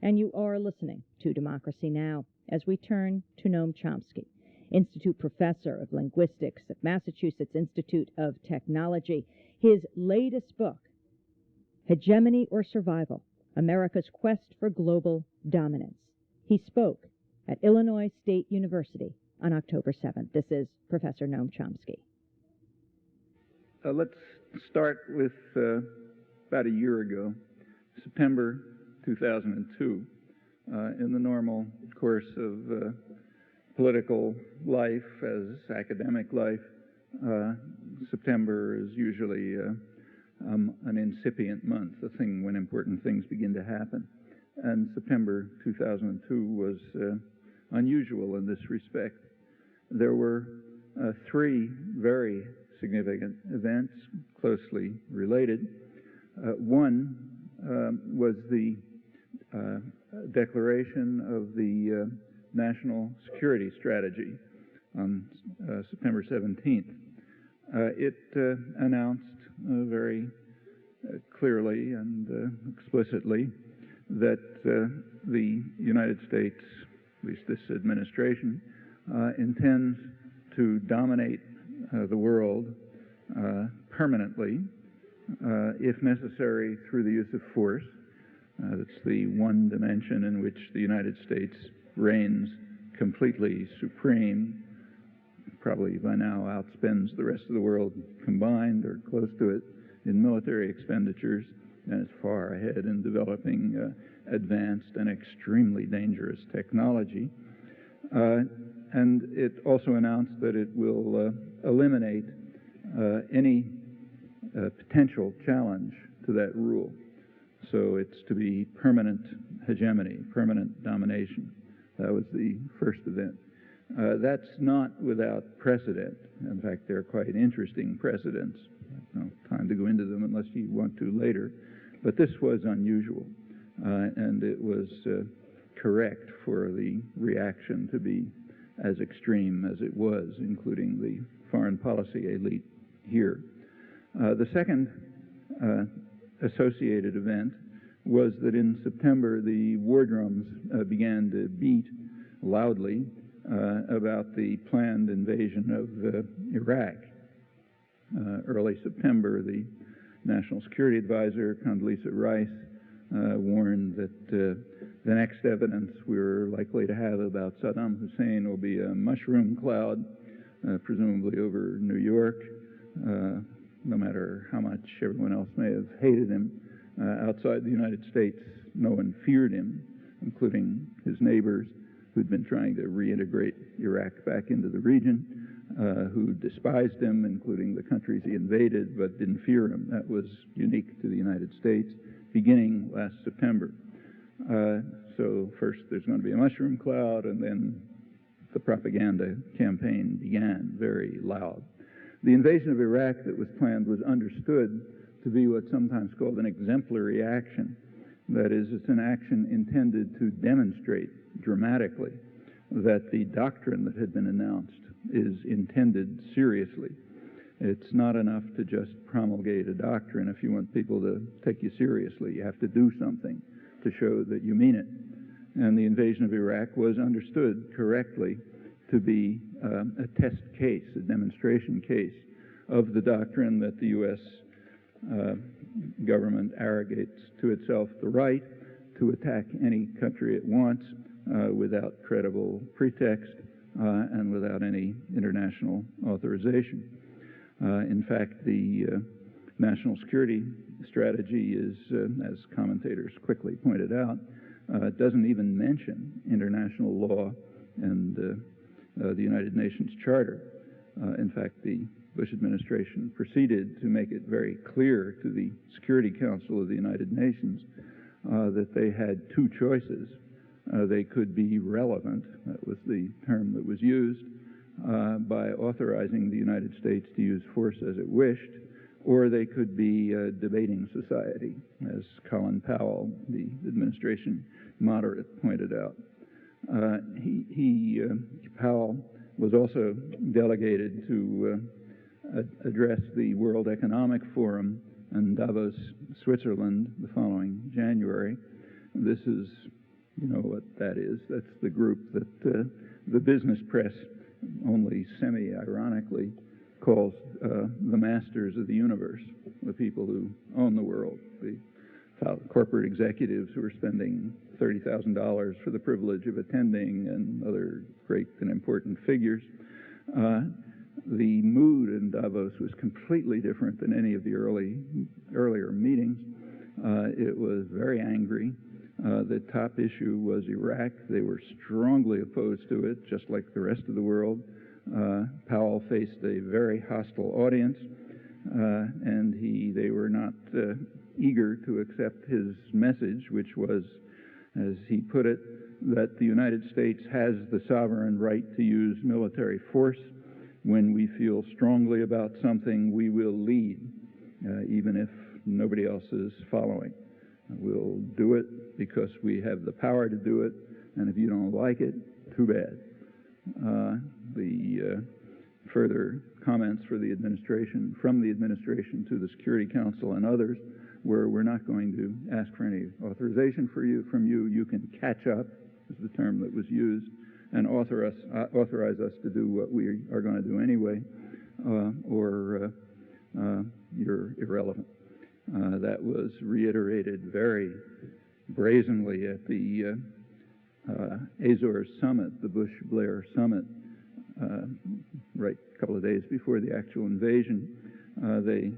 and you are listening to Democracy Now! As we turn to Noam Chomsky, Institute Professor of Linguistics at Massachusetts Institute of Technology. His latest book, Hegemony or Survival, America's Quest for Global Dominance. He spoke at Illinois State University on October 7th. This is Professor Noam Chomsky. Let's start with about a year ago, September 2002. In the normal course of political life, as academic life, September is usually an incipient month, a thing when important things begin to happen. And September 2002 was unusual in this respect. There were three very significant events closely related. One was the declaration of the National Security Strategy on September 17th. It announced very clearly and explicitly that the United States, at least this administration, intends to dominate the world permanently, if necessary, through the use of force. That's the one dimension in which the United States reigns completely supreme, probably by now outspends the rest of the world combined or close to it in military expenditures, and is far ahead in developing advanced and extremely dangerous technology. And it also announced that it will eliminate any potential challenge to that rule. So it's to be permanent hegemony, permanent domination. That was the first event. That's not without precedent. In fact, they're quite interesting precedents. No time to go into them unless you want to later. But this was unusual, and it was correct for the reaction to be as extreme as it was, including the foreign policy elite here. The second associated event was that in September the war drums began to beat loudly about the planned invasion of Iraq. Early September, the National Security Advisor, Condelezza warned that the next evidence we were likely to have about Saddam Hussein will be a mushroom cloud, presumably over New York. No matter how much everyone else may have hated him, outside the United States, no one feared him, including his neighbors who'd been trying to reintegrate Iraq back into the region, who despised him, including the countries he invaded, but didn't fear him. That was unique to the United States, beginning last September. So first there's going to be a mushroom cloud, and then the propaganda campaign began, very loud. The invasion of Iraq that was planned was understood to be what's sometimes called an exemplary action. That is, it's an action intended to demonstrate dramatically that the doctrine that had been announced is intended seriously. It's not enough to just promulgate a doctrine. If you want people to take you seriously, you have to do something to show that you mean it. And the invasion of Iraq was understood correctly to be a test case, a demonstration case of the doctrine that the U.S. Government arrogates to itself the right to attack any country it wants without credible pretext and without any international authorization. In fact, the national security strategy is, as commentators quickly pointed out, doesn't even mention international law and the United Nations Charter. In fact, the Bush administration proceeded to make it very clear to the Security Council of the United Nations that they had two choices. They could be relevant, that was the term that was used, by authorizing the United States to use force as it wished, or they could be a debating society, as Colin Powell, the administration moderate, pointed out. Powell was also delegated to address the World Economic Forum in Davos, Switzerland, the following January. This is You know what that is. That's the group that the business press, only semi-ironically, calls the masters of the universe, the people who own the world, the corporate executives who are spending $30,000 for the privilege of attending, and other great and important figures. The mood in Davos was completely different than any of the earlier meetings. It was very angry. The top issue was Iraq. They were strongly opposed to it, just like the rest of the world. Powell faced a very hostile audience, and they were not eager to accept his message, which was, as he put it, that the United States has the sovereign right to use military force. When we feel strongly about something, we will lead, even if nobody else is following. We'll do it because we have the power to do it, and if you don't like it, too bad. The further comments from the administration to the Security Council and others were, we're not going to ask for any authorization from you. You can catch up, is the term that was used, and authorize us to do what we are going to do anyway, or you're irrelevant. That was reiterated very brazenly at the Azores summit, the Bush-Blair summit, right a couple of days before the actual invasion. They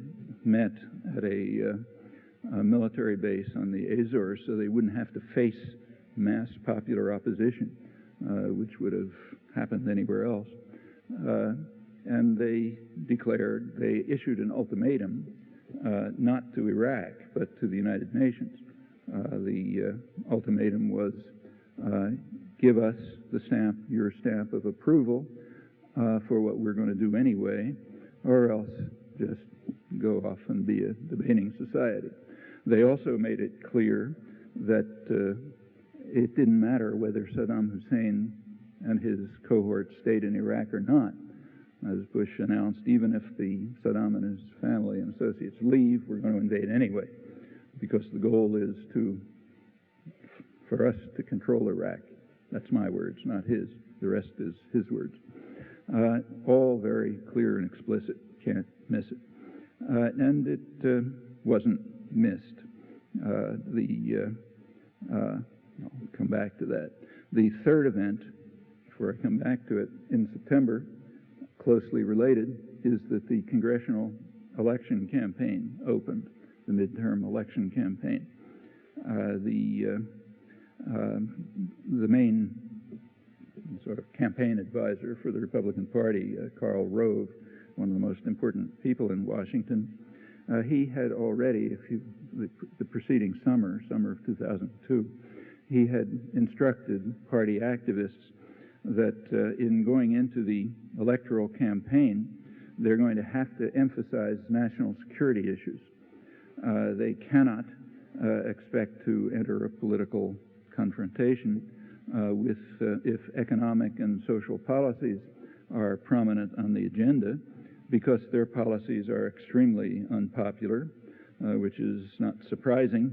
met at a military base on the Azores so they wouldn't have to face mass popular opposition, which would have happened anywhere else. And they issued an ultimatum, not to Iraq, but to the United Nations. The ultimatum was, give us your stamp of approval for what we're going to do anyway, or else just go off and be a debating society. They also made it clear that it didn't matter whether Saddam Hussein and his cohort stayed in Iraq or not. As Bush announced, even if Saddam and his family and associates leave, we're going to invade anyway, because the goal is for us to control Iraq. That's my words, not his. The rest is his words. All very clear and explicit. Can't miss it. And it wasn't missed. I'll come back to that. The third event, before I come back to it, in September, closely related, is that the congressional election campaign opened, the midterm election campaign. The main sort of campaign advisor for the Republican Party, Karl Rove, one of the most important people in Washington, he had already, the preceding summer of 2002, he had instructed party activists that in going into the electoral campaign, they're going to have to emphasize national security issues. They cannot expect to enter a political confrontation if economic and social policies are prominent on the agenda, because their policies are extremely unpopular, which is not surprising,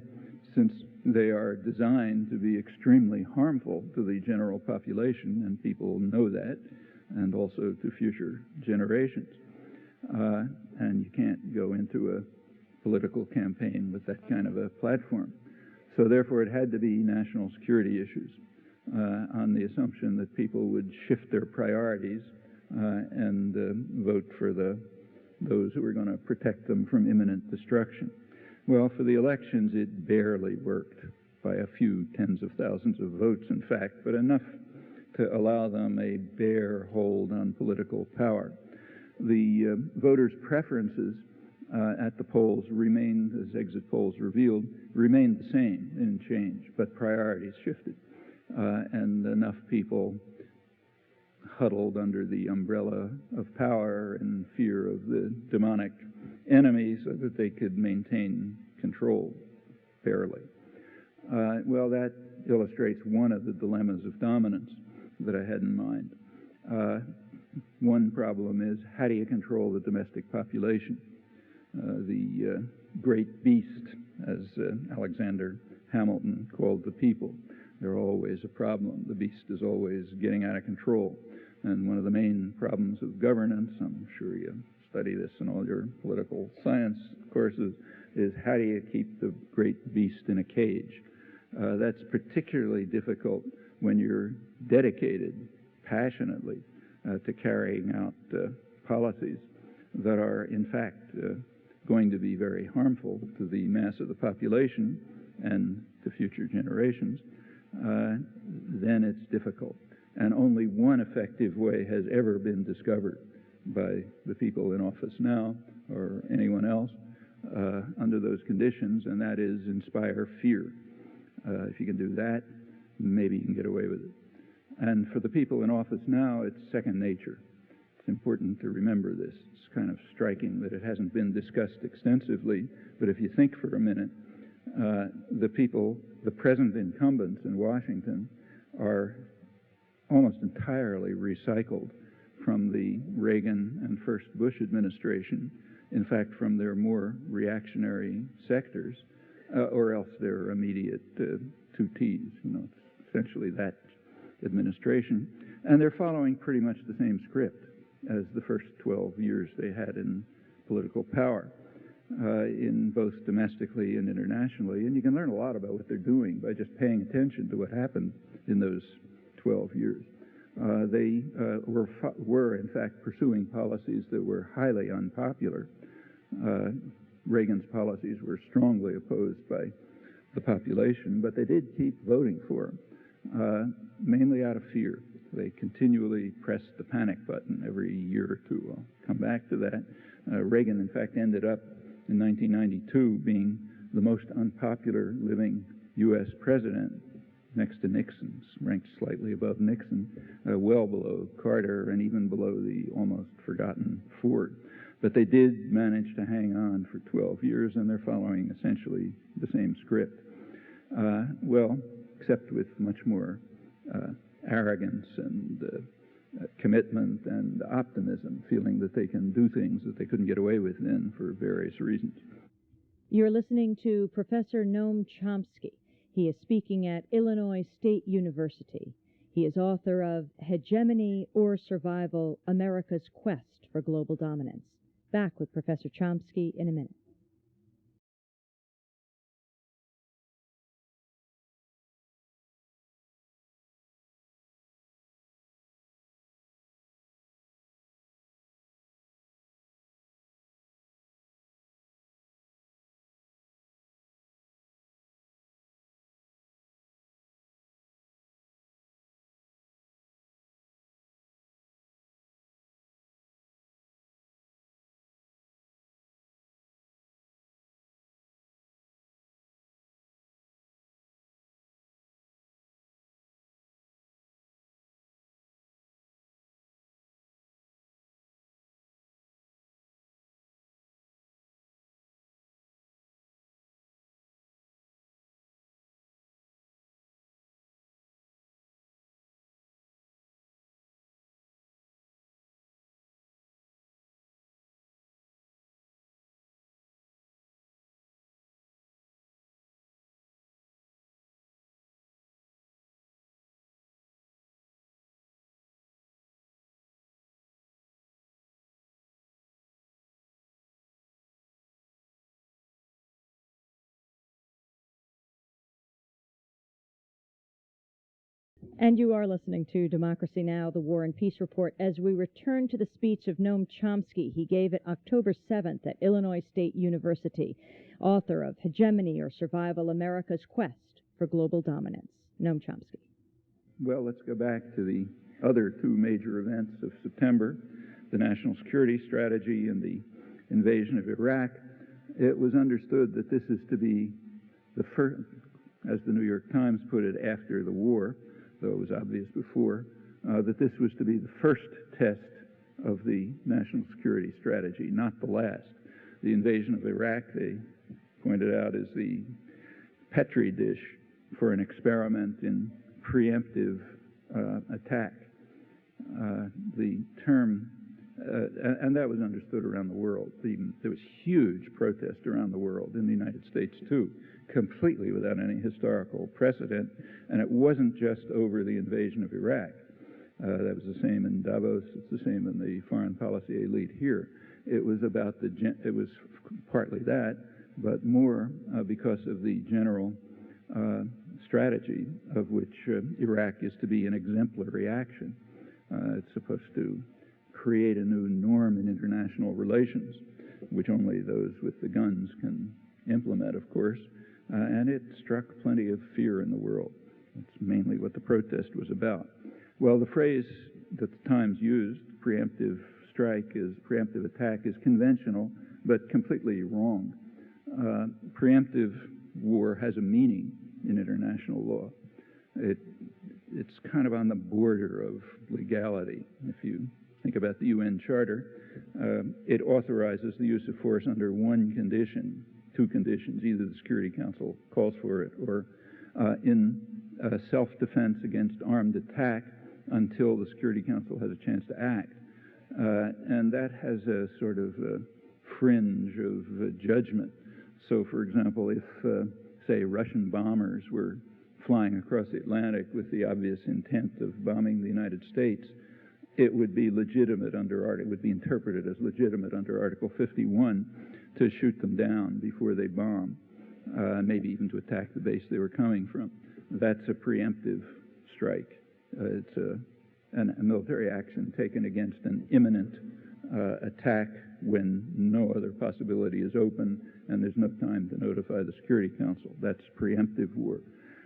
since they are designed to be extremely harmful to the general population, and people know that, and also to future generations. And you can't go into a political campaign with that kind of a platform. So therefore it had to be national security issues, on the assumption that people would shift their priorities and vote for those who were going to protect them from imminent destruction. Well, for the elections, it barely worked, by a few tens of thousands of votes, in fact, but enough to allow them a bare hold on political power. The voters' preferences at the polls remained, as exit polls revealed, remained the same, didn't change, but priorities shifted. And enough people huddled under the umbrella of power and fear of the demonic enemy so that they could maintain control fairly. Well, that illustrates one of the dilemmas of dominance that I had in mind. One problem is, how do you control the domestic population? The great beast, as Alexander Hamilton called the people. they're always a problem. The beast is always getting out of control. And one of the main problems of governance, I'm sure you study this in all your political science courses, is how do you keep the great beast in a cage? That's particularly difficult when you're dedicated passionately to carrying out policies that are, in fact, going to be very harmful to the mass of the population and to future generations. Then it's difficult. And only one effective way has ever been discovered by the people in office now or anyone else under those conditions, and that is inspire fear. If you can do that, maybe you can get away with it. And for the people in office now, it's second nature. It's important to remember this. It's kind of striking that it hasn't been discussed extensively, but if you think for a minute, the people, the present incumbents in Washington, are almost entirely recycled from the Reagan and first Bush administration, in fact, from their more reactionary sectors, or else their immediate two Ts. It's essentially that administration. And they're following pretty much the same script as the first 12 years they had in political power, in both domestically and internationally. And you can learn a lot about what they're doing by just paying attention to what happened in those 12 years. They were, in fact, pursuing policies that were highly unpopular. Reagan's policies were strongly opposed by the population, but they did keep voting for him, mainly out of fear. They continually pressed the panic button every year or two. I'll come back to that. Reagan, in fact, ended up in 1992 being the most unpopular living U.S. president, next to Nixon, ranked slightly above Nixon, well below Carter, and even below the almost forgotten Ford. But they did manage to hang on for 12 years, and they're following essentially the same script. Well, except with much more arrogance and commitment and optimism, feeling that they can do things that they couldn't get away with then for various reasons. You're listening to Professor Noam Chomsky. He is speaking at Illinois State University. He is author of Hegemony or Survival: America's Quest for Global Dominance. Back with Professor Chomsky in a minute. And you are listening to Democracy Now!, the War and Peace Report, as we return to the speech of Noam Chomsky. He gave it October 7th at Illinois State University, author of Hegemony or Survival: America's Quest for Global Dominance. Noam Chomsky. Well, let's go back to the other two major events of September, the national security strategy and the invasion of Iraq. It was understood that this is to be the first, as the New York Times put it, after the war, though it was obvious before, that this was to be the first test of the national security strategy, not the last. The invasion of Iraq, they pointed out, is the petri dish for an experiment in preemptive attack. The term, and that was understood around the world. There was huge protest around the world, in the United States too, completely without any historical precedent, and it wasn't just over the invasion of Iraq. That was the same in Davos. It's the same in the foreign policy elite here. It was about it was partly that, but more because of the general strategy of which Iraq is to be an exemplary action. It's supposed to create a new norm in international relations, which only those with the guns can implement, of course, and it struck plenty of fear in the world. That's mainly what the protest was about. Well, the phrase that the Times used, preemptive preemptive attack, is conventional, but completely wrong. Preemptive war has a meaning in international law. It's kind of on the border of legality. If you think about the UN Charter, it authorizes the use of force under one condition, two conditions. Either the Security Council calls for it, or in self-defense against armed attack until the Security Council has a chance to act. And that has a sort of fringe of judgment. So, for example, if, say, Russian bombers were flying across the Atlantic with the obvious intent of bombing the United States, it would be legitimate it would be interpreted as legitimate under Article 51 to shoot them down before they bomb, maybe even to attack the base they were coming from. That's a preemptive strike. It's a military action taken against an imminent attack when no other possibility is open and there's no time to notify the Security Council. That's preemptive war.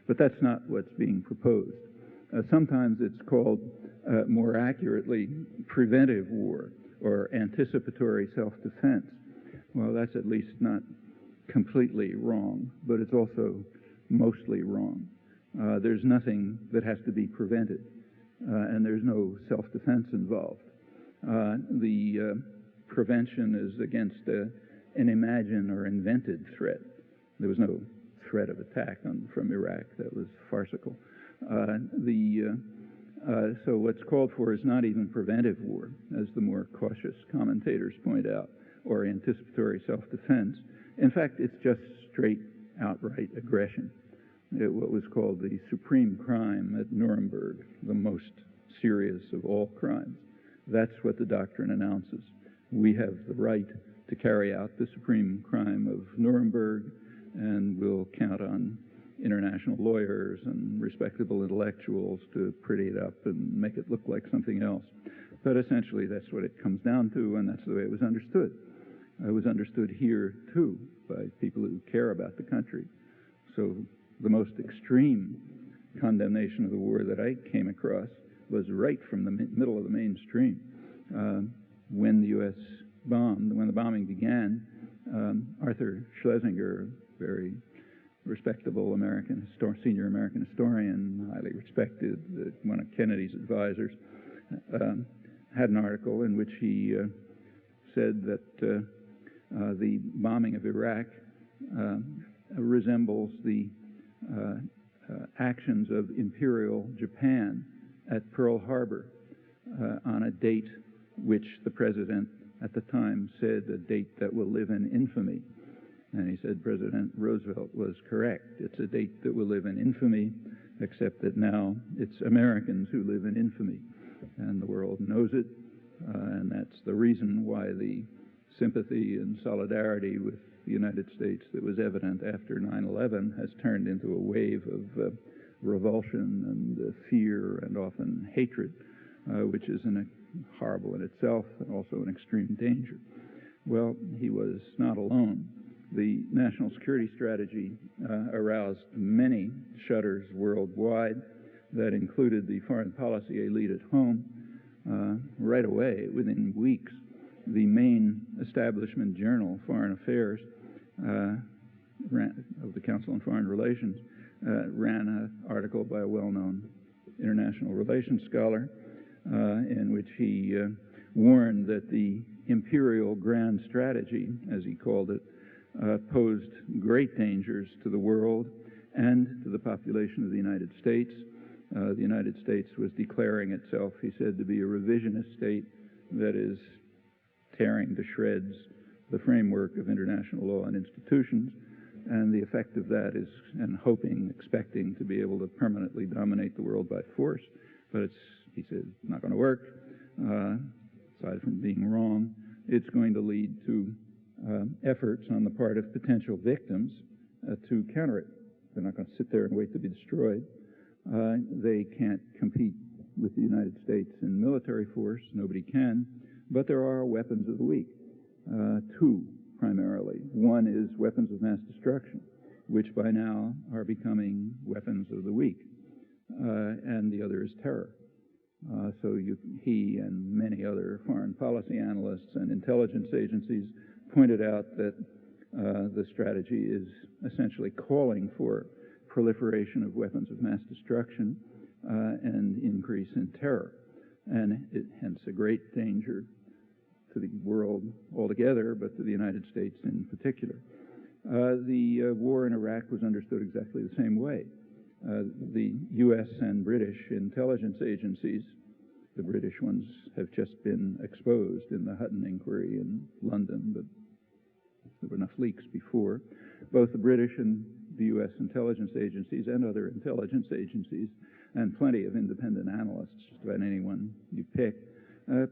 But that's not what's being proposed. Sometimes it's called, more accurately, preventive war or anticipatory self-defense. Well, that's at least not completely wrong, but it's also mostly wrong. There's nothing that has to be prevented, and there's no self-defense involved. The prevention is against an imagined or invented threat. There was no threat of attack from Iraq. That was farcical. So what's called for is not even preventive war, as the more cautious commentators point out, or anticipatory self-defense. In fact, it's just straight, outright aggression. What was called the supreme crime at Nuremberg, the most serious of all crimes. That's what the doctrine announces. We have the right to carry out the supreme crime of Nuremberg, and we'll count on international lawyers and respectable intellectuals to pretty it up and make it look like something else. But essentially, that's what it comes down to, and that's the way it was understood. It was understood here, too, by people who care about the country. So the most extreme condemnation of the war that I came across was right from the middle of the mainstream. When the U.S. bombed, when the bombing began, Arthur Schlesinger, very respectable senior American historian, highly respected, one of Kennedy's advisors, had an article in which he said that the bombing of Iraq resembles the actions of Imperial Japan at Pearl Harbor on a date which the president at the time said a date that will live in infamy. And he said President Roosevelt was correct. It's a date that will live in infamy, except that now it's Americans who live in infamy. And the world knows it, and that's the reason why the sympathy and solidarity with the United States that was evident after 9/11 has turned into a wave of revulsion and fear and often hatred, which is horrible in itself and also an extreme danger. Well, he was not alone. The national security strategy aroused many shudders worldwide. That included the foreign policy elite at home. Right away, within weeks, the main establishment journal, Foreign Affairs, of the Council on Foreign Relations, ran an article by a well-known international relations scholar in which he warned that the imperial grand strategy, as he called it, posed great dangers to the world and to the population of the United States. The United States was declaring itself, he said, to be a revisionist state that is tearing to shreds the framework of international law and institutions. And the effect of that is, and hoping, expecting to be able to permanently dominate the world by force. But it's, he said, not going to work. Aside from being wrong, it's going to lead to efforts on the part of potential victims to counter it. They're not going to sit there and wait to be destroyed. They can't compete with the United States in military force. Nobody can. But there are weapons of the weak. Two, primarily. One is weapons of mass destruction, which by now are becoming weapons of the weak. And the other is terror. So he and many other foreign policy analysts and intelligence agencies pointed out that the strategy is essentially calling for proliferation of weapons of mass destruction and increase in terror. And hence a great danger to the world altogether, but to the United States in particular. The war in Iraq was understood exactly the same way. The U.S. and British intelligence agencies, the British ones have just been exposed in the Hutton inquiry in London, but there were enough leaks before. Both the British and the U.S. intelligence agencies and other intelligence agencies, and plenty of independent analysts, just about anyone you pick,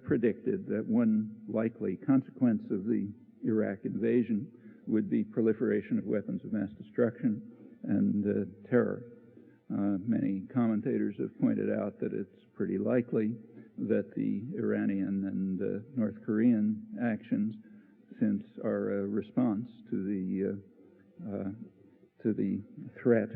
predicted that one likely consequence of the Iraq invasion would be proliferation of weapons of mass destruction and terror. Many commentators have pointed out that it's pretty likely that the Iranian and North Korean actions, since are a response to the threat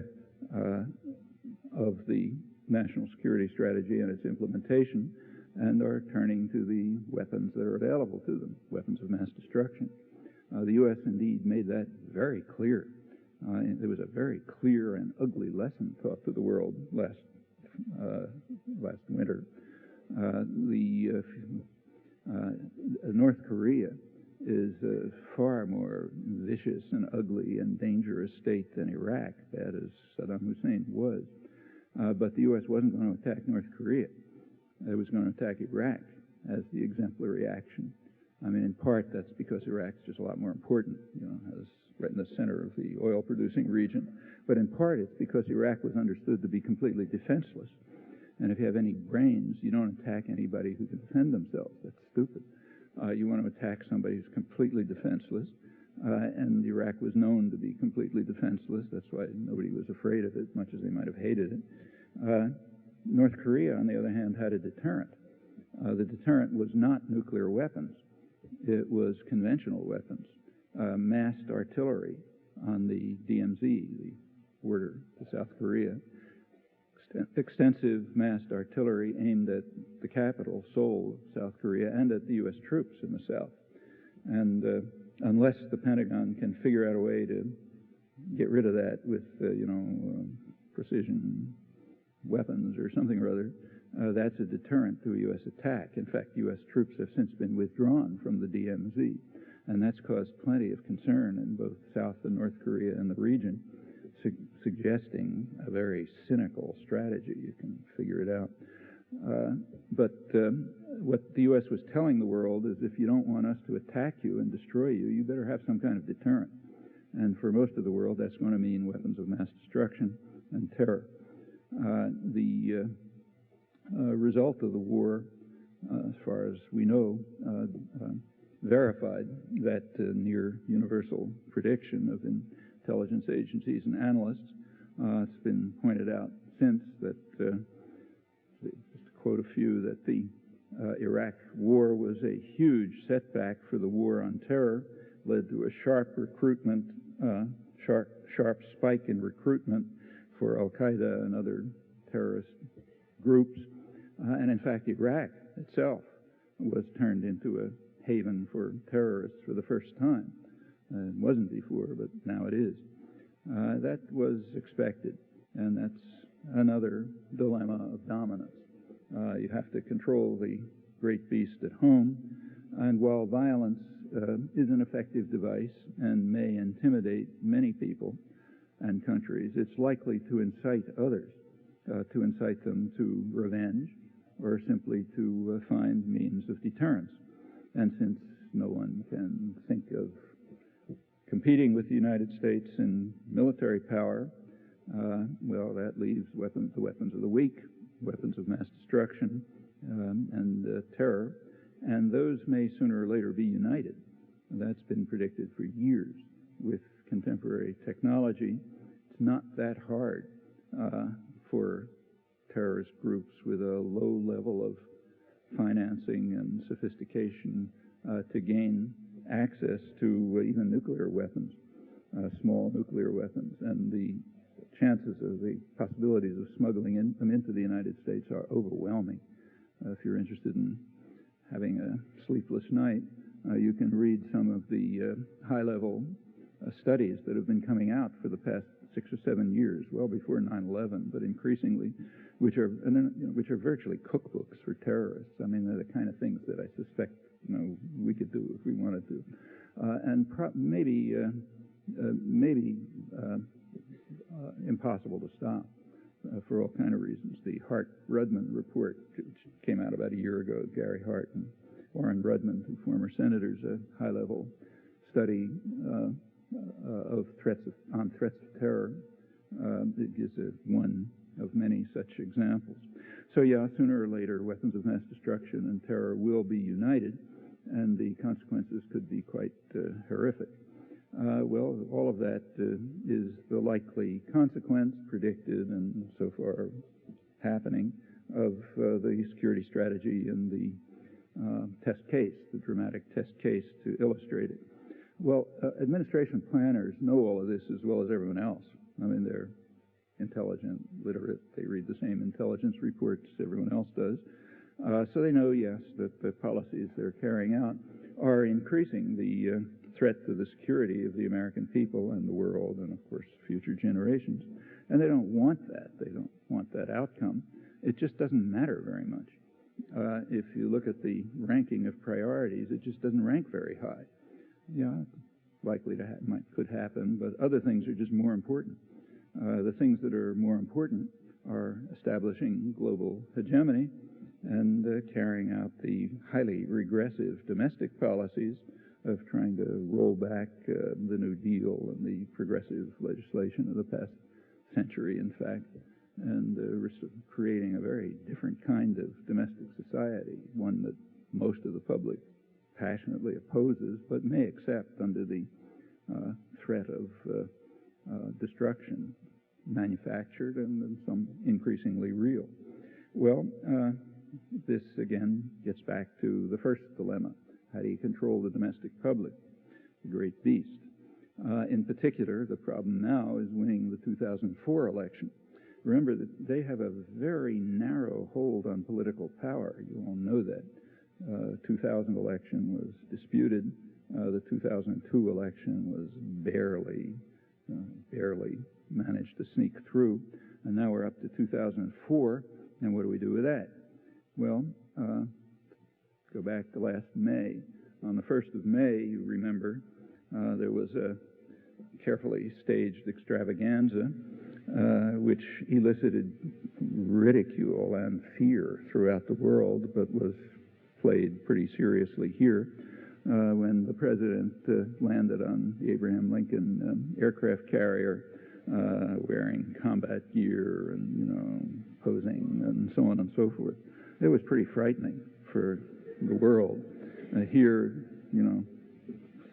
of the national security strategy and its implementation, and are turning to the weapons that are available to them, weapons of mass destruction. The U.S. indeed made that very clear. There was a very clear and ugly lesson taught to the world last winter. North Korea is a far more vicious and ugly and dangerous state than Iraq, bad as Saddam Hussein was. But the U.S. wasn't going to attack North Korea. It was going to attack Iraq as the exemplary action. I mean, in part, that's because Iraq's just a lot more important, as right in the center of the oil-producing region. But in part, it's because Iraq was understood to be completely defenseless. And if you have any brains, you don't attack anybody who can defend themselves. That's stupid. You want to attack somebody who's completely defenseless. And Iraq was known to be completely defenseless. That's why nobody was afraid of it, much as they might have hated it. North Korea, on the other hand, had a deterrent. The deterrent was not nuclear weapons. It was conventional weapons, massed artillery on the DMZ, the border to South Korea, extensive massed artillery aimed at the capital, Seoul, South Korea, and at the U.S. troops in the south. And unless the Pentagon can figure out a way to get rid of that with, precision weapons or something or other, that's a deterrent to a U.S. attack. In fact, U.S. troops have since been withdrawn from the DMZ, and that's caused plenty of concern in both South and North Korea and the region, suggesting a very cynical strategy. You can figure it out. But what the U.S. was telling the world is, if you don't want us to attack you and destroy you, you better have some kind of deterrent. And for most of the world, that's going to mean weapons of mass destruction and terror. The result of the war, as far as we know, verified that near universal prediction of intelligence agencies and analysts. It's been pointed out since that, just to quote a few, that the Iraq war was a huge setback for the war on terror, led to a sharp recruitment, sharp spike in recruitment for Al-Qaeda and other terrorist groups. And in fact, Iraq itself was turned into a haven for terrorists for the first time. It wasn't before, but now it is. That was expected, and that's another dilemma of dominance. You have to control the great beast at home, and while violence is an effective device and may intimidate many people and countries, it's likely to incite others, to incite them to revenge or simply to find means of deterrence. And since no one can think of competing with the United States in military power. Well, that leaves the weapons of the weak, weapons of mass destruction, and terror, and those may sooner or later be united. That's been predicted for years with contemporary technology. It's not that hard for terrorist groups with a low level of financing and sophistication to gain access to even nuclear weapons, small nuclear weapons, and the chances of the possibilities of smuggling them into the United States are overwhelming. If you're interested in having a sleepless night, you can read some of the high-level studies that have been coming out for the past 6 or 7 years, well before 9/11, but increasingly, which are virtually cookbooks for terrorists. I mean, they're the kind of things that I suspect we could do if we wanted to, and maybe impossible to stop for all kind of reasons. The Hart-Rudman report, which came out about a year ago, Gary Hart and Warren Rudman, two former senators, a high-level study of threats of terror. It gives one of many such examples. So yeah, sooner or later, weapons of mass destruction and terror will be united, and the consequences could be quite horrific. Well, all of that is the likely consequence, predicted and so far happening, of the security strategy and the test case, the dramatic test case to illustrate it. Well, administration planners know all of this as well as everyone else. I mean, they're intelligent, literate. They read the same intelligence reports everyone else does. So they know, yes, that the policies they're carrying out are increasing the threat to the security of the American people and the world and, of course, future generations. And they don't want that. They don't want that outcome. It just doesn't matter very much. If you look at the ranking of priorities, it just doesn't rank very high. Yeah, likely to could happen, but other things are just more important. The things that are more important are establishing global hegemony and carrying out the highly regressive domestic policies of trying to roll back the New Deal and the progressive legislation of the past century, in fact, and creating a very different kind of domestic society, one that most of the public passionately opposes, but may accept under the threat of destruction, manufactured and some increasingly real. Well, this again gets back to the first dilemma. How do you control the domestic public, the great beast? In particular, the problem now is winning the 2004 election. Remember that they have a very narrow hold on political power. You all know that. 2000 election was disputed. The 2002 election was barely managed to sneak through. And now we're up to 2004. And what do we do with that? Well, go back to last May. On the 1st of May, you remember, there was a carefully staged extravaganza which elicited ridicule and fear throughout the world, but was played pretty seriously here when the president landed on the Abraham Lincoln aircraft carrier wearing combat gear and, posing and so on and so forth. It was pretty frightening for the world. Here,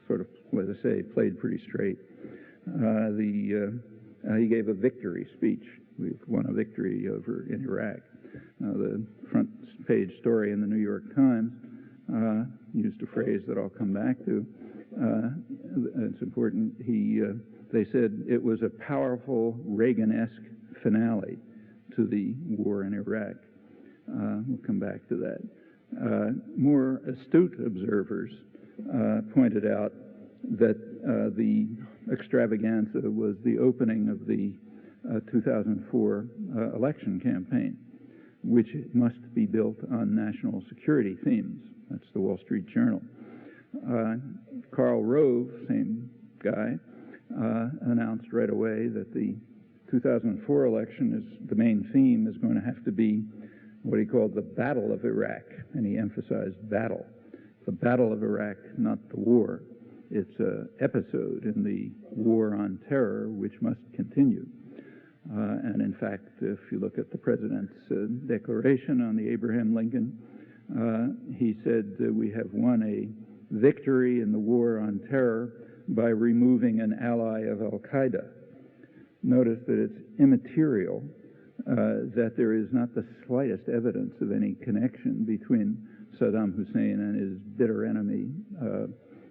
sort of, as I say, played pretty straight. He gave a victory speech. We've won a victory over in Iraq. The front page story in the New York Times used a phrase that I'll come back to. It's important. They said it was a powerful Reagan-esque finale to the war in Iraq. We'll come back to that. More astute observers pointed out that the extravaganza was the opening of the 2004 election campaign, which must be built on national security themes. That's the Wall Street Journal. Karl Rove, same guy, announced right away that the 2004 election the main theme is going to have to be what he called the Battle of Iraq, and he emphasized battle. The Battle of Iraq, not the war. It's an episode in the war on terror which must continue. And in fact, if you look at the President's declaration on the Abraham Lincoln, he said we have won a victory in the war on terror by removing an ally of Al-Qaeda. Notice that it's immaterial that there is not the slightest evidence of any connection between Saddam Hussein and his bitter enemy,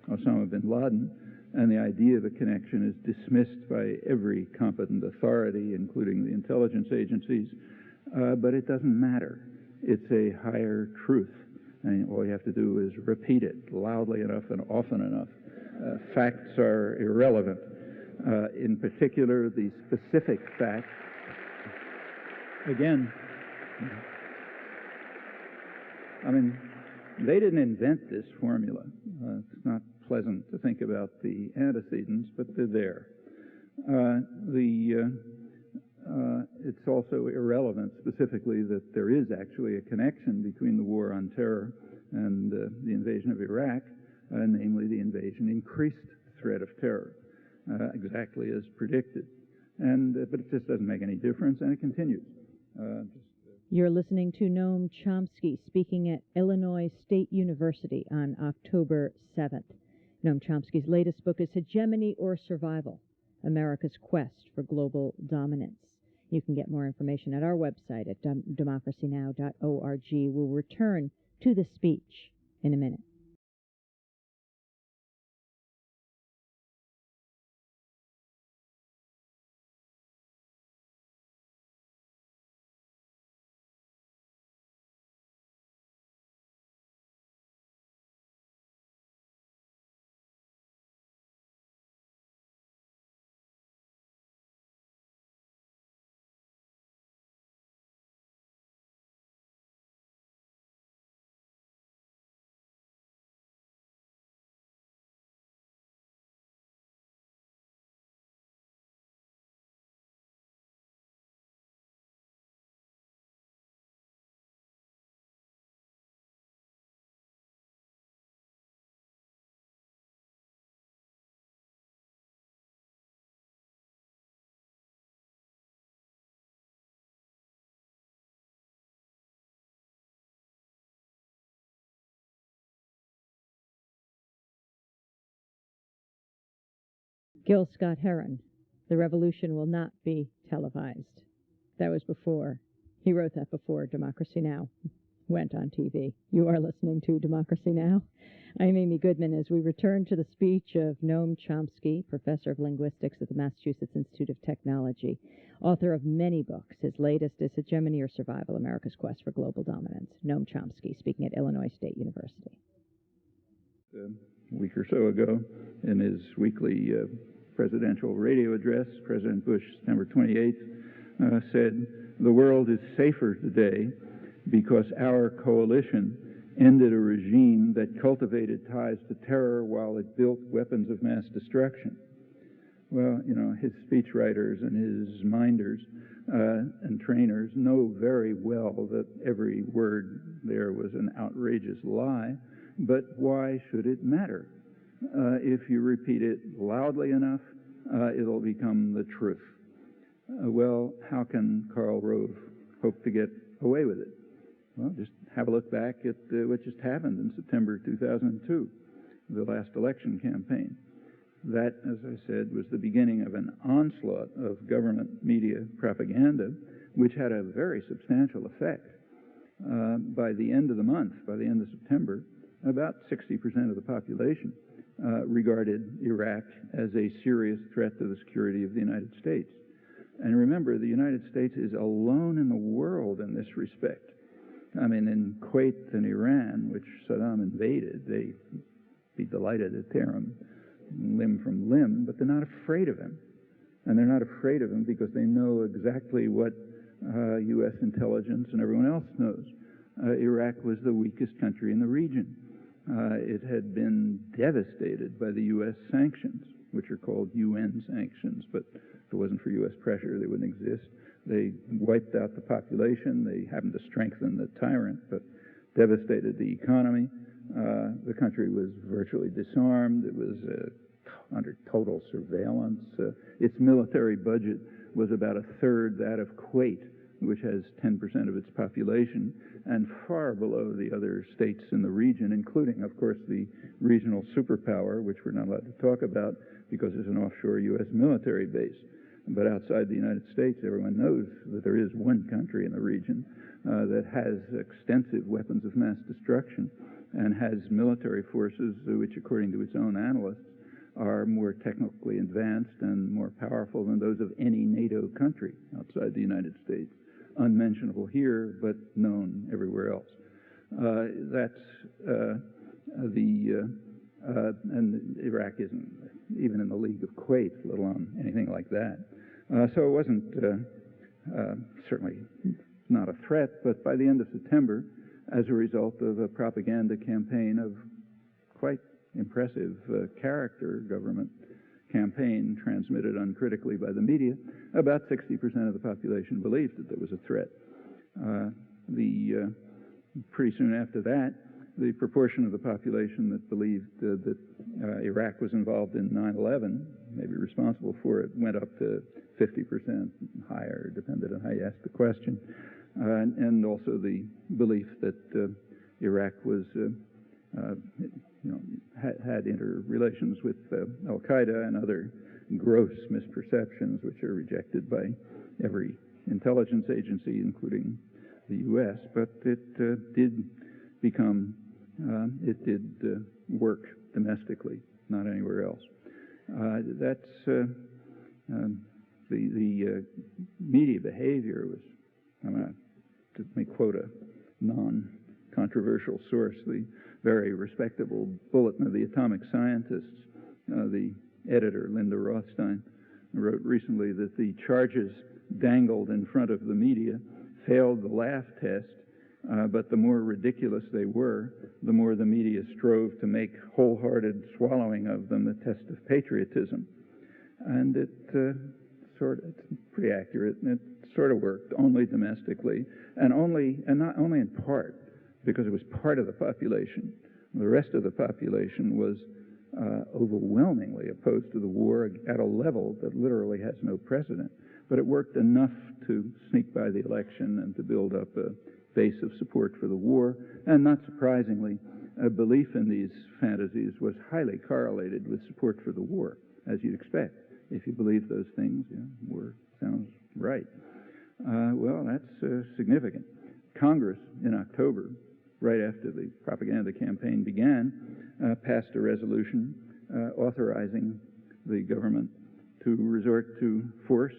Osama bin Laden, and the idea of a connection is dismissed by every competent authority, including the intelligence agencies, but it doesn't matter. It's a higher truth, and all you have to do is repeat it loudly enough and often enough. Facts are irrelevant. In particular, the specific fact, again, I mean, they didn't invent this formula. It's not pleasant to think about the antecedents, but they're there. It's also irrelevant specifically that there is actually a connection between the war on terror and the invasion of Iraq, namely the invasion increased the threat of terror, exactly as predicted. But it just doesn't make any difference, and it continues. You're listening to Noam Chomsky speaking at Illinois State University on October 7th. Noam Chomsky's latest book is Hegemony or Survival, America's Quest for Global Dominance. You can get more information at our website at democracynow.org. We'll return to the speech in a minute. Gil Scott-Heron, the revolution will not be televised. That was before. He wrote that before Democracy Now! Went on TV. You are listening to Democracy Now! I'm Amy Goodman as we return to the speech of Noam Chomsky, professor of linguistics at the Massachusetts Institute of Technology, author of many books. His latest is Hegemony or Survival, America's Quest for Global Dominance. Noam Chomsky, speaking at Illinois State University. A week or so ago, in his weekly presidential radio address, President Bush, September 28th, said, "The world is safer today because our coalition ended a regime that cultivated ties to terror while it built weapons of mass destruction." Well, you know, his speechwriters and his minders and trainers know very well that every word there was an outrageous lie, but why should it matter? If you repeat it loudly enough, it'll become the truth. Well, how can Karl Rove hope to get away with it? Well, just have a look back at what just happened in September 2002, the last election campaign. That, as I said, was the beginning of an onslaught of government media propaganda, which had a very substantial effect. By the end of the month, by the end of September, about 60% of the population regarded Iraq as a serious threat to the security of the United States. And remember, the United States is alone in the world in this respect. I mean, in Kuwait and Iran, which Saddam invaded, they'd be delighted to tear him limb from limb, but they're not afraid of him. And they're not afraid of him because they know exactly what U.S. intelligence and everyone else knows. Iraq was the weakest country in the region. It had been devastated by the U.S. sanctions, which are called UN sanctions, but if it wasn't for U.S. pressure, they wouldn't exist. They wiped out the population. They happened to strengthen the tyrant, but devastated the economy. the country was virtually disarmed. It was under total surveillance. Its military budget was about a third that of Kuwait, which has 10% of its population, and far below the other states in the region, including, of course, the regional superpower, which we're not allowed to talk about because it's an offshore U.S. military base. But outside the United States, everyone knows that there is one country in the region that has extensive weapons of mass destruction and has military forces which, according to its own analysts, are more technically advanced and more powerful than those of any NATO country outside the United States. Unmentionable here, but known everywhere else. And Iraq isn't even in the league of Kuwait, let alone anything like that. So it wasn't certainly not a threat, but by the end of September, as a result of a propaganda campaign of quite impressive character, government campaign transmitted uncritically by the media, about 60% of the population believed that there was a threat. Pretty soon after that, the proportion of the population that believed that Iraq was involved in 9/11, maybe responsible for it, went up to 50%, higher, depending on how you ask the question. And also the belief that Iraq was, had interrelations with Al-Qaeda and other gross misperceptions, which are rejected by every intelligence agency, including the U.S. But it did work domestically, not anywhere else. The media behavior was, let me quote a non-controversial source, the very respectable Bulletin of the Atomic Scientists. The editor, Linda Rothstein, wrote recently that the charges dangled in front of the media failed the laugh test, but the more ridiculous they were, the more the media strove to make wholehearted swallowing of them a test of patriotism. And it's pretty accurate, and it sort of worked, only domestically, and not only in part, because it was part of the population. The rest of the population was overwhelmingly opposed to the war at a level that literally has no precedent. But it worked enough to sneak by the election and to build up a base of support for the war. And not surprisingly, a belief in these fantasies was highly correlated with support for the war, as you'd expect. If you believe those things, war sounds right. Well, that's significant. Congress, in October, right after the propaganda campaign began, passed a resolution authorizing the government to resort to force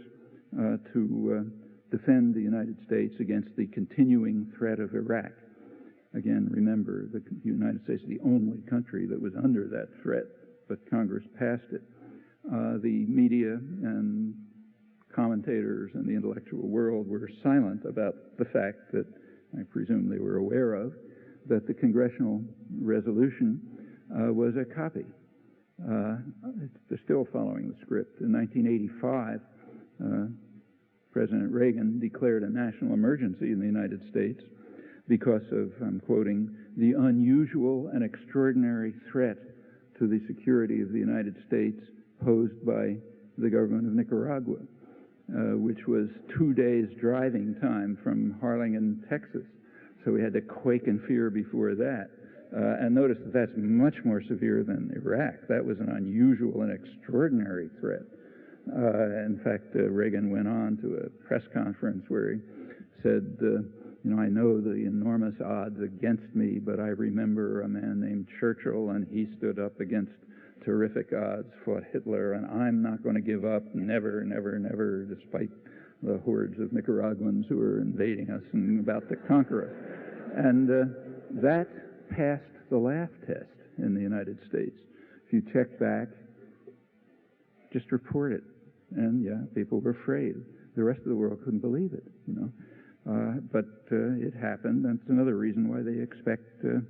to defend the United States against the continuing threat of Iraq. Again, remember, the United States is the only country that was under that threat, but Congress passed it. The media and commentators and the intellectual world were silent about the fact that, I presume they were aware of, that the congressional resolution was a copy. They're still following the script. In 1985, President Reagan declared a national emergency in the United States because of, I'm quoting, the unusual and extraordinary threat to the security of the United States posed by the government of Nicaragua, which was 2 days driving time from Harlingen, Texas. So we had to quake in fear before that. And notice that that's much more severe than Iraq. That was an unusual and extraordinary threat. In fact, Reagan went on to a press conference where he said, I know the enormous odds against me, but I remember a man named Churchill, and he stood up against terrific odds, fought Hitler, and I'm not going to give up, never, never, never, despite the hordes of Nicaraguans who are invading us and about to conquer us. And that passed the laugh test in the United States. If you check back, just report it. And people were afraid. The rest of the world couldn't believe it, But it happened, and it's another reason why they expect that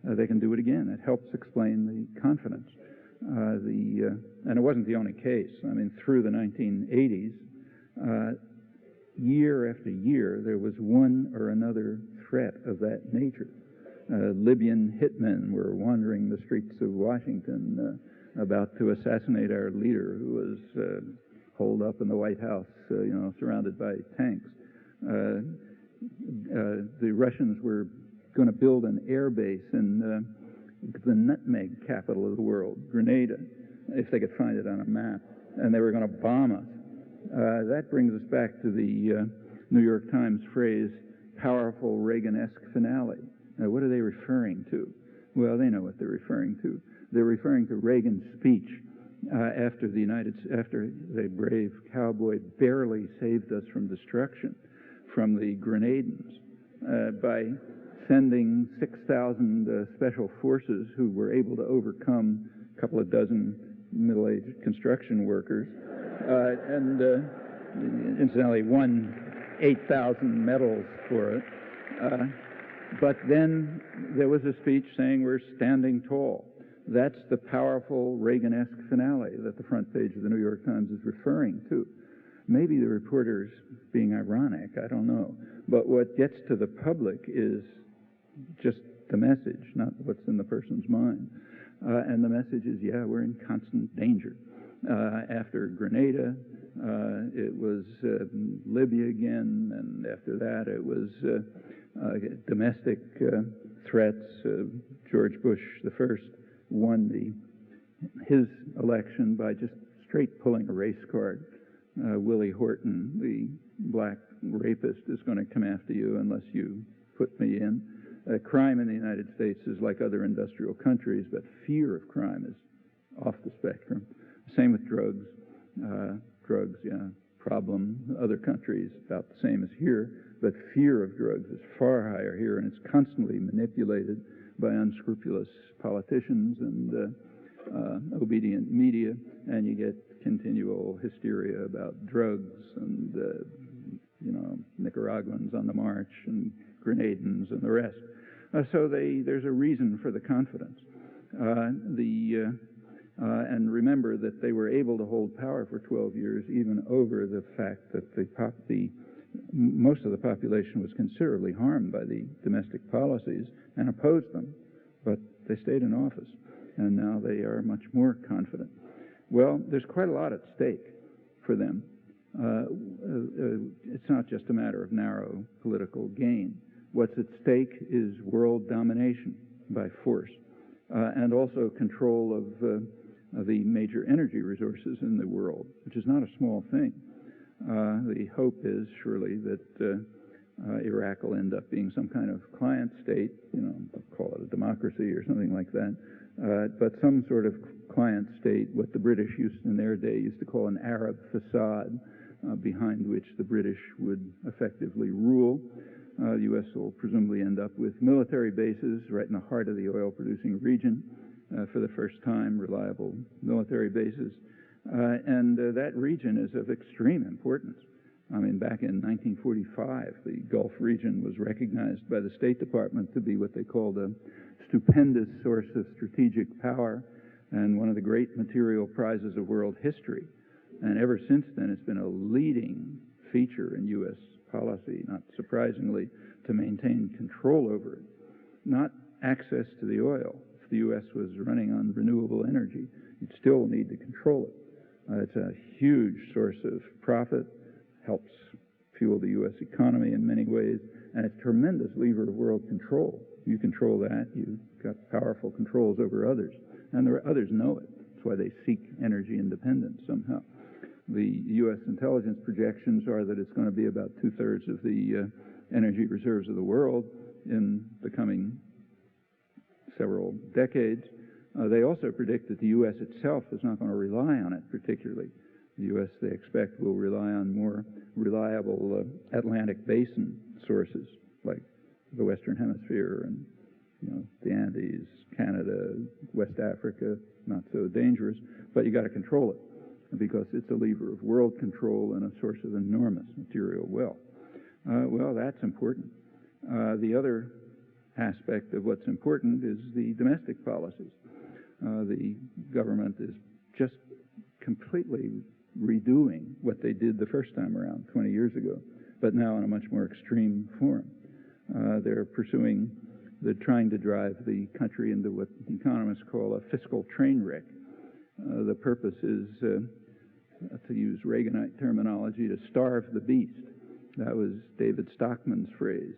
they can do it again. It helps explain the confidence. And it wasn't the only case. I mean, through the 1980s, year after year, there was one or another threat of that nature. Libyan hitmen were wandering the streets of Washington about to assassinate our leader, who was holed up in the White House, surrounded by tanks. The Russians were going to build an air base in the nutmeg capital of the world, Grenada, if they could find it on a map, and they were going to bomb us. That brings us back to the New York Times phrase, powerful Reagan-esque finale. Now, what are they referring to? Well, they know what they're referring to. They're referring to Reagan's speech after the brave cowboy barely saved us from destruction from the Grenadans by sending 6,000 special forces who were able to overcome a couple of dozen middle-aged construction workers and incidentally won 8,000 medals for it. But then there was a speech saying we're standing tall. That's the powerful Reagan-esque finale that the front page of the New York Times is referring to. Maybe the reporter's being ironic, I don't know. But what gets to the public is just the message, not what's in the person's mind. And the message is, yeah, we're in constant danger. After Grenada, it was Libya again, and after that it was domestic threats. George Bush I won his election by just straight pulling a race card. Willie Horton, the black rapist, is going to come after you unless you put me in. Crime in the United States is like other industrial countries, but fear of crime is off the spectrum. Same with drugs. Drugs, yeah, problem. Other countries, about the same as here, but fear of drugs is far higher here, and it's constantly manipulated by unscrupulous politicians and obedient media, and you get continual hysteria about drugs and, Nicaraguans on the march and Grenadans and the rest. So there's a reason for the confidence. And remember that they were able to hold power for 12 years, even over the fact that most of the population was considerably harmed by the domestic policies and opposed them, but they stayed in office, and now they are much more confident. Well, there's quite a lot at stake for them. It's not just a matter of narrow political gain. What's at stake is world domination by force, and also control of the major energy resources in the world, which is not a small thing. The hope is surely that Iraq will end up being some kind of client state, call it a democracy or something like that, but some sort of client state, what the British in their day used to call an Arab facade, behind which the British would effectively rule. The U.S. will presumably end up with military bases right in the heart of the oil-producing region for the first time, reliable military bases. And that region is of extreme importance. I mean, back in 1945, the Gulf region was recognized by the State Department to be what they called a stupendous source of strategic power and one of the great material prizes of world history. And ever since then, it's been a leading feature in U.S. policy, not surprisingly, to maintain control over it, not access to the oil. If the U.S. was running on renewable energy, you'd still need to control it. It's a huge source of profit, helps fuel the U.S. economy in many ways, and it's a tremendous lever of world control. You control that, you've got powerful controls over others, and others know it. That's why they seek energy independence somehow. The U.S. intelligence projections are that it's going to be about 2/3 of the energy reserves of the world in the coming several decades. They also predict that the U.S. itself is not going to rely on it particularly. The U.S., they expect, will rely on more reliable Atlantic basin sources like the Western Hemisphere and the Andes, Canada, West Africa, not so dangerous, but you got to control it because it's a lever of world control and a source of enormous material wealth. Well, that's important. The other aspect of what's important is the domestic policies. The government is just completely redoing what they did the first time around 20 years ago, but now in a much more extreme form. They're pursuing They're trying to drive the country into what economists call a fiscal train wreck. The purpose is, to use Reaganite terminology, to starve the beast. That was David Stockman's phrase,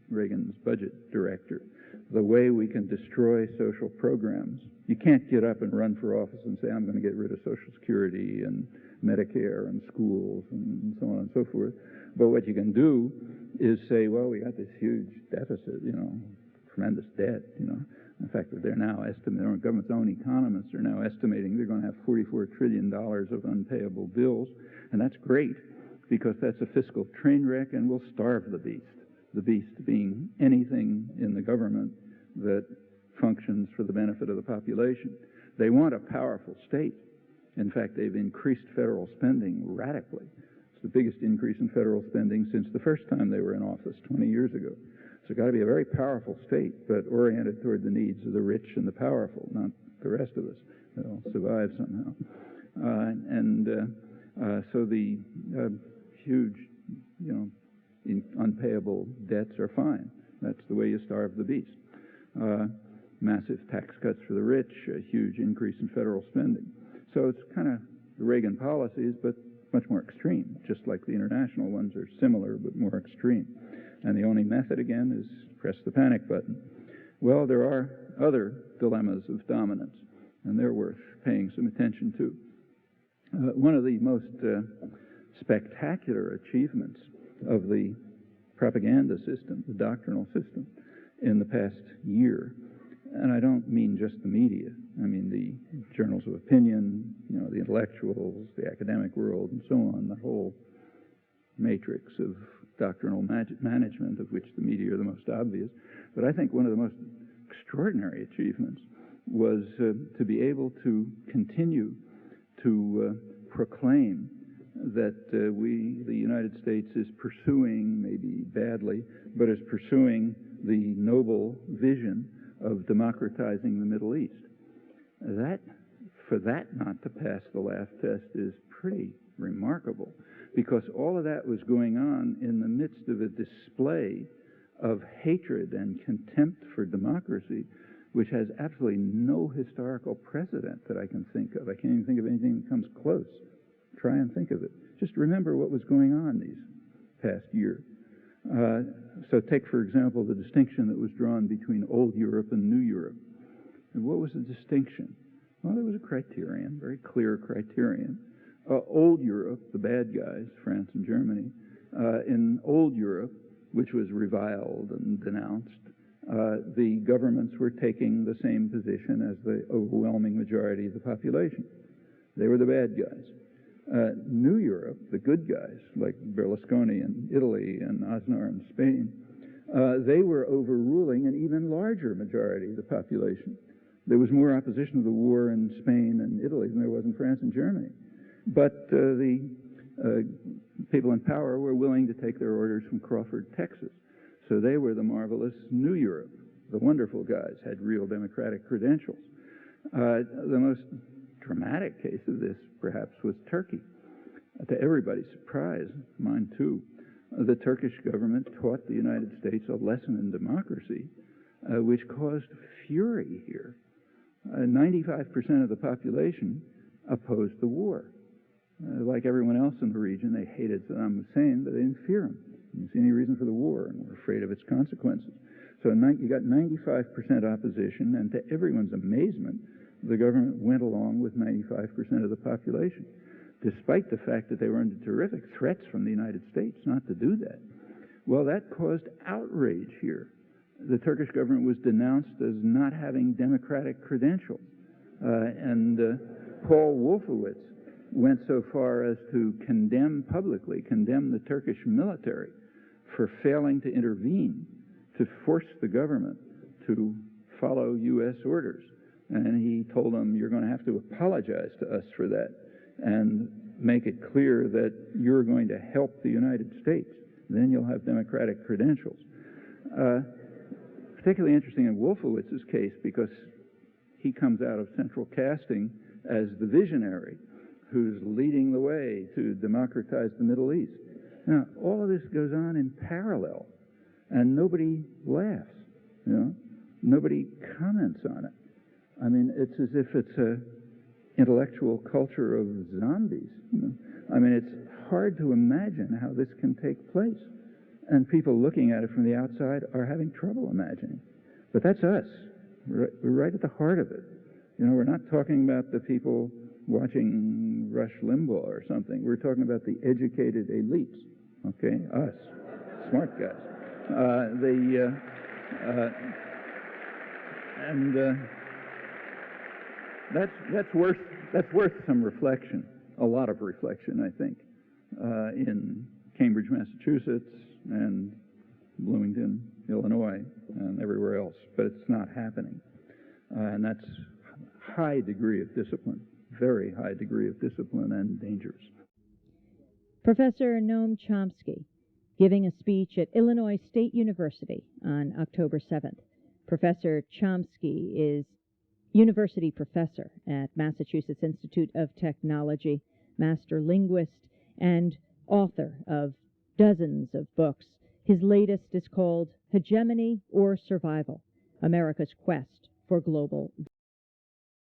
Reagan's budget director. The way we can destroy social programs. You can't get up and run for office and say, I'm going to get rid of Social Security and Medicare and schools and so on and so forth. But what you can do is say, well, we got this huge deficit, tremendous debt, In fact, they're now estimating, our government's own economists are now estimating they're going to have $44 trillion of unpayable bills. And that's great, because that's a fiscal train wreck and will starve the beast. The beast being anything in the government that functions for the benefit of the population. They want a powerful state. In fact, they've increased federal spending radically. It's the biggest increase in federal spending since the first time they were in office 20 years ago. So it's got to be a very powerful state, but oriented toward the needs of the rich and the powerful, not the rest of us. They'll survive somehow. So the huge, unpayable debts are fine. That's the way you starve the beast. Massive tax cuts for the rich, a huge increase in federal spending. So it's kind of the Reagan policies, but much more extreme, just like the international ones are similar, but more extreme. And the only method, again, is press the panic button. Well, there are other dilemmas of dominance, and they're worth paying some attention to. One of the most spectacular achievements of the propaganda system, the doctrinal system, in the past year, and I don't mean just the media, I mean the journals of opinion, the intellectuals, the academic world, and so on, the whole matrix of doctrinal management, of which the media are the most obvious. But I think one of the most extraordinary achievements was to be able to continue to proclaim that the United States is pursuing, maybe badly, but is pursuing the noble vision of democratizing the Middle East. For that not to pass the laugh test is pretty remarkable, because all of that was going on in the midst of a display of hatred and contempt for democracy, which has absolutely no historical precedent that I can think of. I can't even think of anything that comes close. Try and think of it. Just remember what was going on these past year. So take, for example, the distinction that was drawn between old Europe and new Europe. And what was the distinction? Well, there was a criterion, very clear criterion. Old Europe, the bad guys, France and Germany, in old Europe, which was reviled and denounced, the governments were taking the same position as the overwhelming majority of the population. They were the bad guys. New Europe, the good guys, like Berlusconi in Italy and Aznar in Spain, they were overruling an even larger majority of the population. There was more opposition to the war in Spain and Italy than there was in France and Germany. But the people in power were willing to take their orders from Crawford, Texas. So they were the marvelous New Europe. The wonderful guys had real democratic credentials. The most dramatic case of this, perhaps, was Turkey. To everybody's surprise, mine too, the Turkish government taught the United States a lesson in democracy, which caused fury here. 95% of the population opposed the war. Like everyone else in the region, they hated Saddam Hussein, but they didn't fear him. They didn't see any reason for the war and were afraid of its consequences. So you got 95% opposition, and to everyone's amazement, the government went along with 95% of the population, despite the fact that they were under terrific threats from the United States not to do that. Well, that caused outrage here. The Turkish government was denounced as not having democratic credentials. Paul Wolfowitz went so far as to publicly condemn the Turkish military for failing to intervene, to force the government to follow U.S. orders. And he told them, you're going to have to apologize to us for that and make it clear that you're going to help the United States. Then you'll have democratic credentials. Particularly interesting in Wolfowitz's case, because he comes out of central casting as the visionary who's leading the way to democratize the Middle East. Now, all of this goes on in parallel, and nobody laughs. nobody comments on it. I mean, it's as if it's a intellectual culture of zombies. You know? I mean, it's hard to imagine how this can take place. And people looking at it from the outside are having trouble imagining. But that's us. We're right at the heart of it. You know, we're not talking about the people watching Rush Limbaugh or something. We're talking about the educated elites, okay? Us, smart guys. That's worth some reflection, a lot of reflection, I think, in Cambridge, Massachusetts, and Bloomington, Illinois, and everywhere else. But it's not happening, and that's high degree of discipline, very high degree of discipline, and dangerous. Professor Noam Chomsky, giving a speech at Illinois State University on October 7th. Professor Chomsky is university professor at Massachusetts Institute of Technology, master linguist, and author of dozens of books. His latest is called Hegemony or Survival: America's Quest for Global